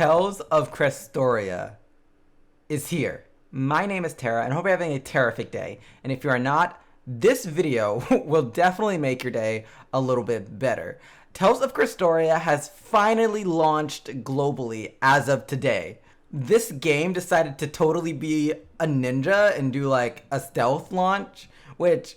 Tales of Crestoria is here. My name is Tara, and I hope you're having a terrific day. And if you are not, this video will definitely make your day a little bit better. Tales of Crestoria has finally launched globally as of today. This game decided to totally be a ninja and do like a stealth launch, which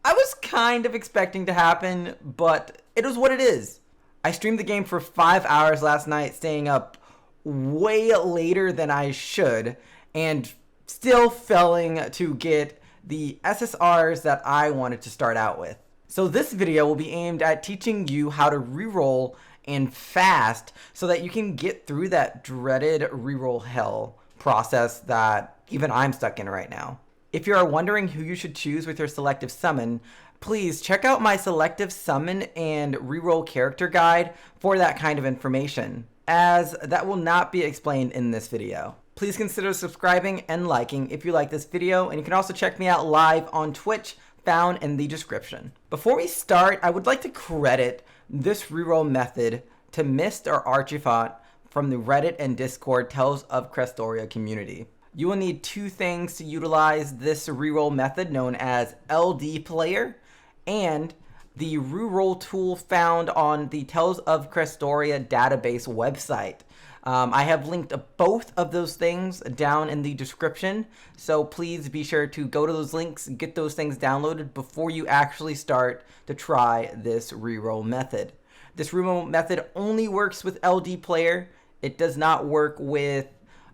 I was kind of expecting to happen, but it is what it is. I streamed the game for 5 hours last night, staying up way later than I should, and still failing to get the SSRs that I wanted to start out with. So this video will be aimed at teaching you how to reroll and fast so that you can get through that dreaded reroll hell process that even I'm stuck in right now. If you are wondering who you should choose with your selective summon, please check out my selective summon and reroll character guide for that kind of information, as that will not be explained in this video. Please consider subscribing and liking if you like this video, and you can also check me out live on Twitch, found in the description. Before we start, I would like to credit this reroll method to Mist or Archifant from the Reddit and Discord Tales of Crestoria community. You will need two things to utilize this reroll method, known as LD Player and the reroll tool found on the Tales of Crestoria database website. I have linked both of those things down in the description, so please be sure to go to those links, get those things downloaded before you actually start to try this reroll method. This reroll method only works with LD Player. It does not work with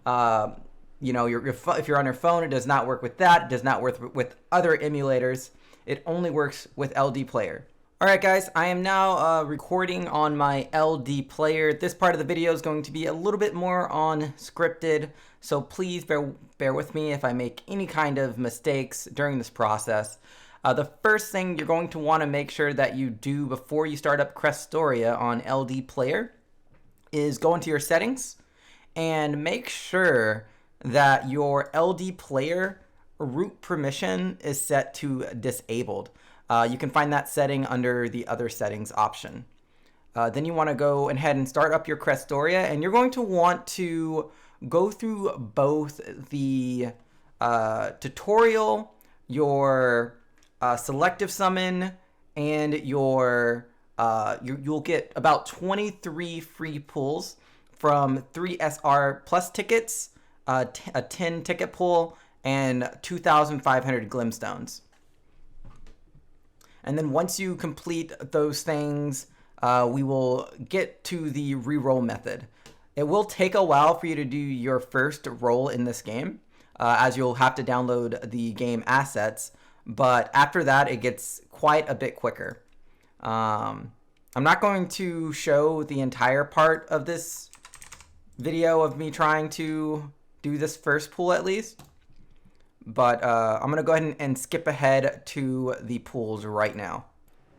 if you're on your phone. It does not work with that. It does not work with other emulators. It only works with LD Player. Alright guys, I am now recording on my LD Player. This part of the video is going to be a little bit more unscripted, so please bear with me if I make any kind of mistakes during this process. The first thing you're going to want to make sure that you do before you start up Crestoria on LD Player is go into your settings and make sure that your LD Player root permission is set to disabled. You can find that setting under the other settings option. Then you want to go ahead and start up your Crestoria, and you're going to want to go through both the tutorial, your selective summon, and your you'll get about 23 free pulls from 3 SR plus tickets, a 10 ticket pull, and 2,500 Glimstones. And then once you complete those things, we will get to the reroll method. It will take a while for you to do your first roll in this game, as you'll have to download the game assets, but after that it gets quite a bit quicker. I'm not going to show the entire part of this video of me trying to do this first pool at least, but I'm going to go ahead and skip ahead to the pools right now.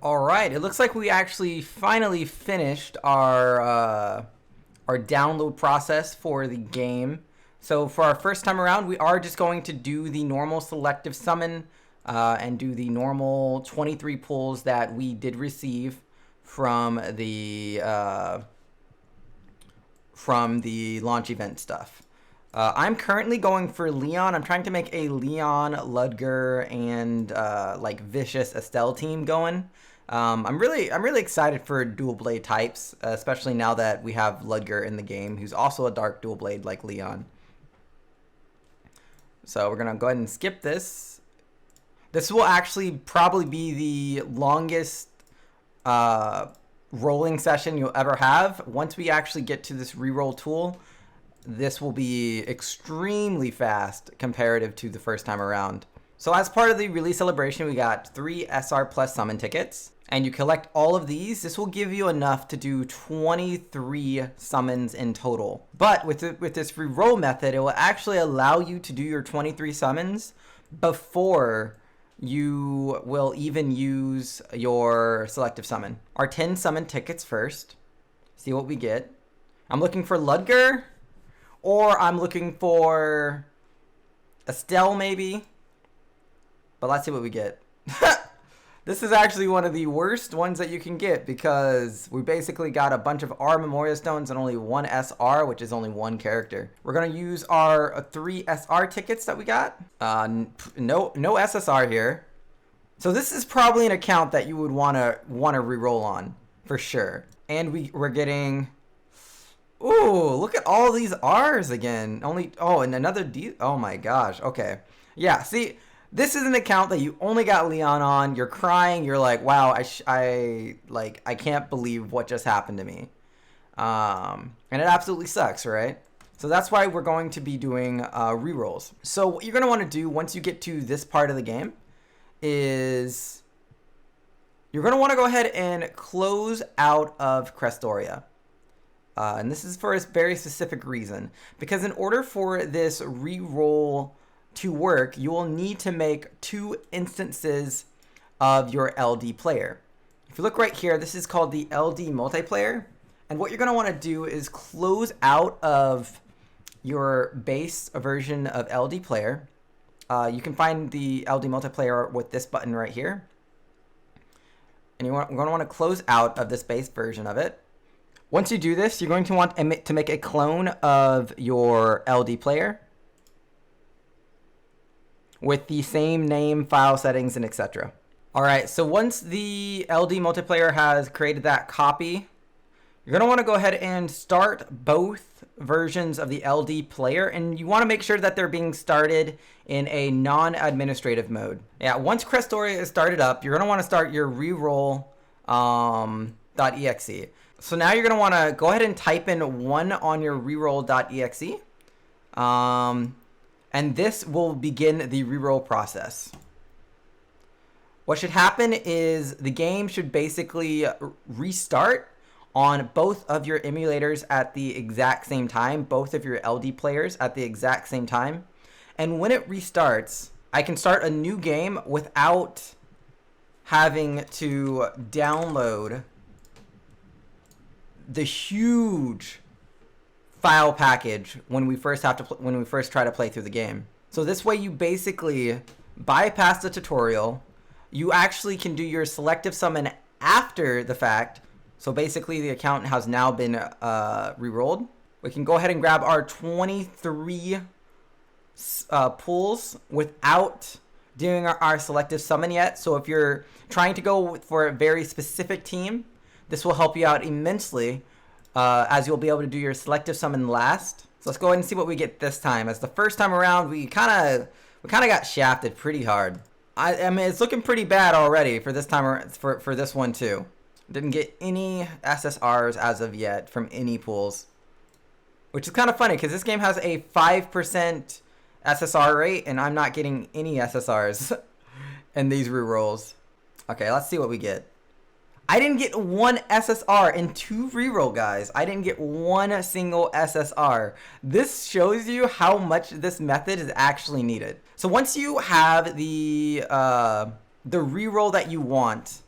Alright, it looks like we actually finally finished our download process for the game. So for our first time around, we are just going to do the normal selective summon and do the normal 23 pulls that we did receive from the launch event stuff. I'm currently going for Leon. I'm trying to make a Leon, Ludger, and like Vicious Estelle team going. I'm really excited for dual blade types, especially now that we have Ludger in the game, who's also a dark dual blade like Leon. So we're gonna go ahead and skip this. This will actually probably be the longest rolling session you'll ever have. Once we actually get to this reroll tool, this will be extremely fast comparative to the first time around. So as part of the release celebration, we got 3 SR plus summon tickets, and you collect all of these. This will give you enough to do 23 summons in total. But with this reroll method, it will actually allow you to do your 23 summons before you will even use your selective summon. Our 10 summon tickets first. See what we get. I'm looking for Ludger, or I'm looking for Estelle maybe. But let's see what we get. This is actually one of the worst ones that you can get because we basically got a bunch of R Memorial Stones and only one SR, which is only one character. We're going to use our 3 SR tickets that we got. No SSR here. So this is probably an account that you would want to reroll on for sure. And we're getting... Ooh, look at all these R's again. And another D. Oh my gosh. Okay. Yeah, see... This is an account that you only got Leon on. You're crying. You're like, wow, I can't believe what just happened to me. And it absolutely sucks, right? So that's why we're going to be doing rerolls. So what you're going to want to do once you get to this part of the game is you're going to want to go ahead and close out of Crestoria. And this is for a very specific reason. Because in order for this reroll to work, you will need to make 2 instances of your LD player. If you look right here, this is called the LD multiplayer. And what you're going to want to do is close out of your base version of LD player. You can find the LD multiplayer with this button right here. And you're going to want to close out of this base version of it. Once you do this, you're going to want to make a clone of your LD player with the same name, file settings, and etc. All right, so once the LD multiplayer has created that copy, you're gonna wanna go ahead and start both versions of the LD player, and you wanna make sure that they're being started in a non-administrative mode. Yeah, once Crestoria is started up, you're gonna wanna start your reroll .exe. So now you're gonna wanna go ahead and type in 1 on your reroll.exe. And this will begin the reroll process. What should happen is the game should basically restart on both of your emulators at the exact same time, both of your LD players at the exact same time. And when it restarts, I can start a new game without having to download the huge file package when we first try to play through the game. So this way you basically bypass the tutorial. You actually can do your selective summon after the fact. So basically the account has now been re-rolled. We can go ahead and grab our 23 pulls without doing our selective summon yet. So if you're trying to go for a very specific team, this will help you out immensely. As you'll be able to do your selective summon last. So let's go ahead and see what we get this time. As the first time around, we kind of got shafted pretty hard. I mean, it's looking pretty bad already for this time, for this one too. Didn't get any SSRs as of yet from any pools, which is kind of funny because this game has a 5% SSR rate, and I'm not getting any SSRs in these rerolls. Okay, let's see what we get. I didn't get 1 SSR in 2 reroll, guys. I didn't get 1 single SSR. This shows you how much this method is actually needed. So once you have the reroll that you want,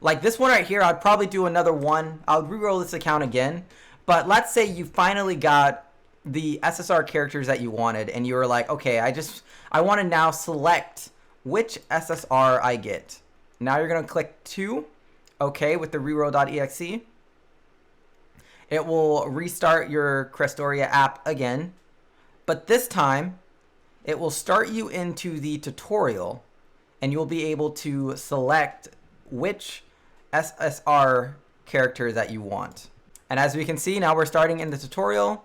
like this one right here, I'd probably do another one. I'll reroll this account again. But let's say you finally got the SSR characters that you wanted, and you were like, okay, I want to now select which SSR I get. Now you're gonna click 2. Okay, with the reroll.exe. It will restart your Crestoria app again, but this time it will start you into the tutorial, and you'll be able to select which SSR character that you want. And as we can see, now we're starting in the tutorial.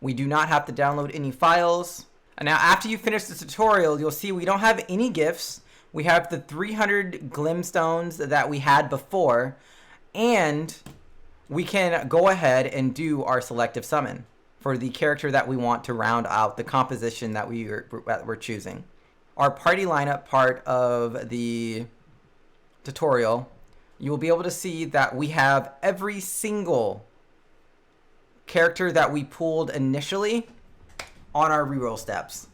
We do not have to download any files. And now after you finish the tutorial, you'll see we don't have any gifts. We have the 300 Glimstones that we had before, and we can go ahead and do our selective summon for the character that we want to round out the composition that we're choosing. Our party lineup part of the tutorial, you will be able to see that we have every single character that we pulled initially on our reroll steps.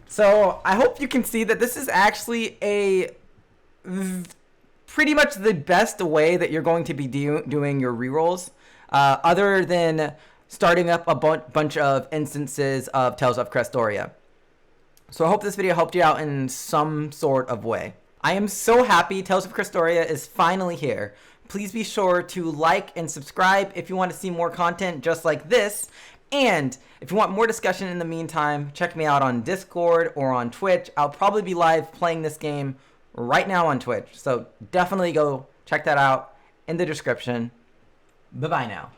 So I hope you can see that this is actually pretty much the best way that you're going to be doing your rerolls, other than starting up a bunch of instances of Tales of Crestoria. So I hope this video helped you out in some sort of way. I am so happy Tales of Crestoria is finally here. Please be sure to like and subscribe if you want to see more content just like this. And if you want more discussion in the meantime, check me out on Discord or on Twitch. I'll probably be live playing this game right now on Twitch. So definitely go check that out in the description. Bye-bye now.